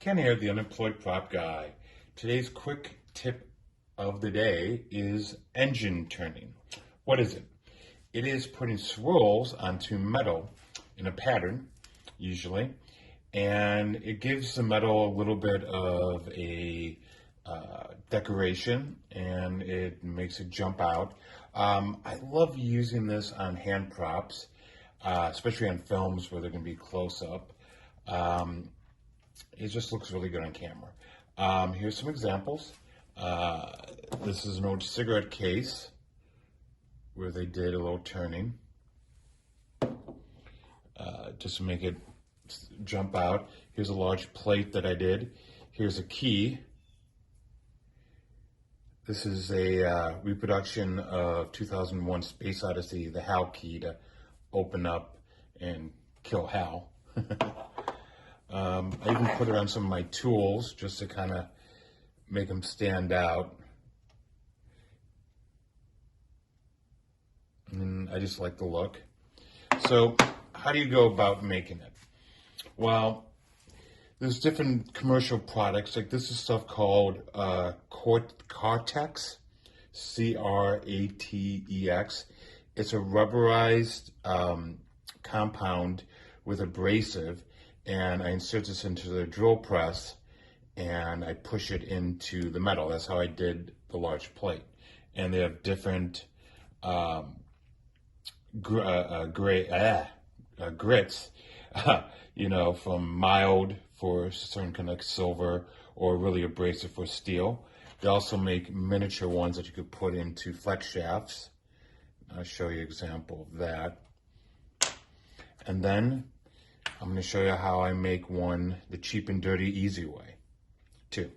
Ken here, the unemployed prop guy. Today's quick tip of the day is engine turning. What is it? It is putting swirls onto metal in a pattern, usually, and it gives the metal a little bit of a decoration, and it makes it jump out. I love using this on hand props, especially on films where they're going to be close up. It just looks really good on camera. Here's some examples. This is an old cigarette case where they did a little turning just to make it jump out. Here's a large plate that I did. Here's a key. This is a reproduction of 2001 Space Odyssey, the HAL key to open up and kill HAL. I even put it on some of my tools just to kind of make them stand out. And I just like the look. So how do you go about making it? Well, there's different commercial products. Like this is stuff called Cortex, C-R-A-T-E-X. It's a rubberized compound with abrasive, and I insert this into the drill press and I push it into the metal. That's how I did the large plate. And they have different grits, you know, from mild for certain kind of like silver or really abrasive for steel. They also make miniature ones that you could put into flex shafts. I'll show you an example of that. And then I'm going to show you how I make one the cheap and dirty easy way too.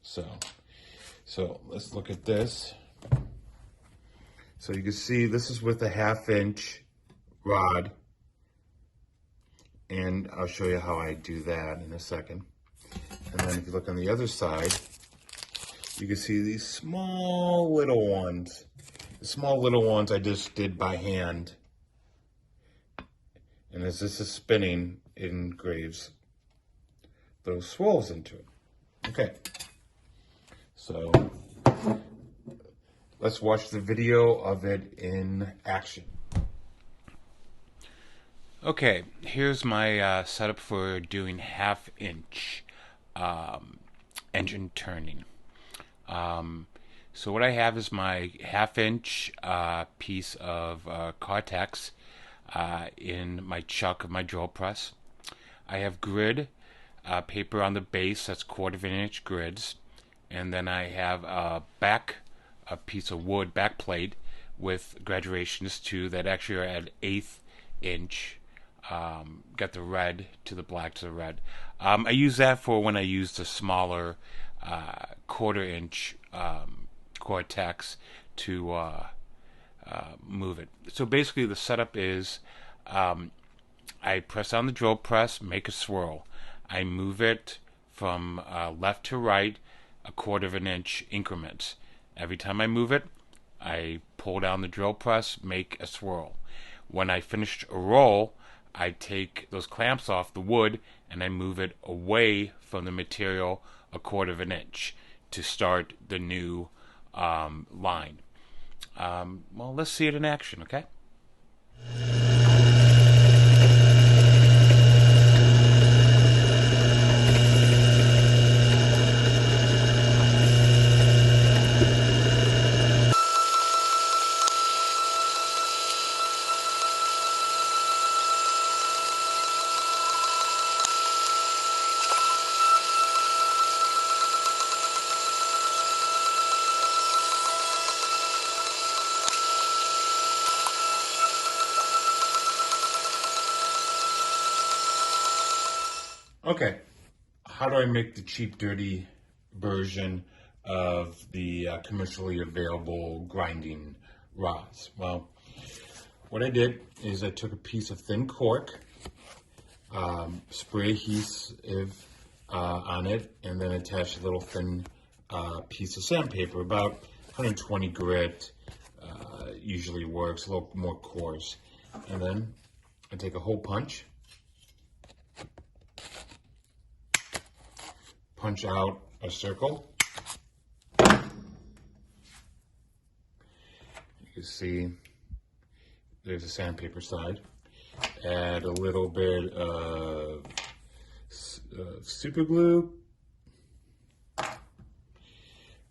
So let's look at this. So you can see this is with a 1/2 inch rod, and I'll show you how I do that in a second. And then if you look on the other side, you can see these small little ones. The small little ones I just did by hand. And as this is spinning, it engraves those swirls into it. Okay, so let's watch the video of it in action. Okay, here's my setup for doing 1/2 inch engine turning. So what I have is my 1/2 inch piece of Cortex in my chuck of my drill press. I have grid paper on the base, that's 1/4 inch grids, and then I have a piece of wood back plate with graduations too that actually are at 1/8 inch. Got the red to the black to the red. I use that for when I use the smaller 1/4 inch Cortex to move it. So basically the setup is I press on the drill press, make a swirl. I move it from left to right 1/4 inch increments. Every time I move it, I pull down the drill press, make a swirl. When I finished a roll, I take those clamps off the wood and I move it away from the material 1/4 inch to start the new line. Well, let's see it in action, okay? Okay, how do I make the cheap, dirty version of the commercially available grinding rods? Well, what I did is I took a piece of thin cork, spray adhesive on it, and then attached a little thin piece of sandpaper, about 120 grit, usually works, a little more coarse. And then I take a hole punch, punch out a circle. You can see there's a sandpaper side. Add a little bit of super glue.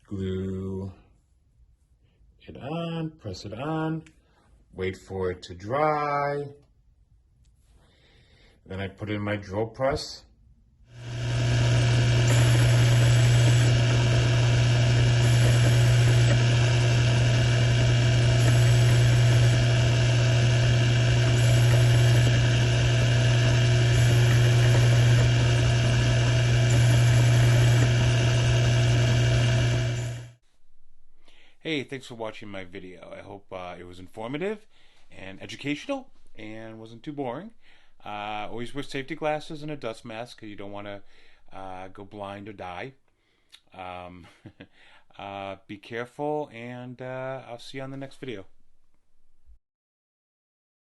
Glue it on, press it on, wait for it to dry. Then I put it in my drill press. Hey, thanks for watching my video. I hope it was informative and educational and wasn't too boring. Always wear safety glasses and a dust mask because you don't want to go blind or die. Be careful, and I'll see you on the next video.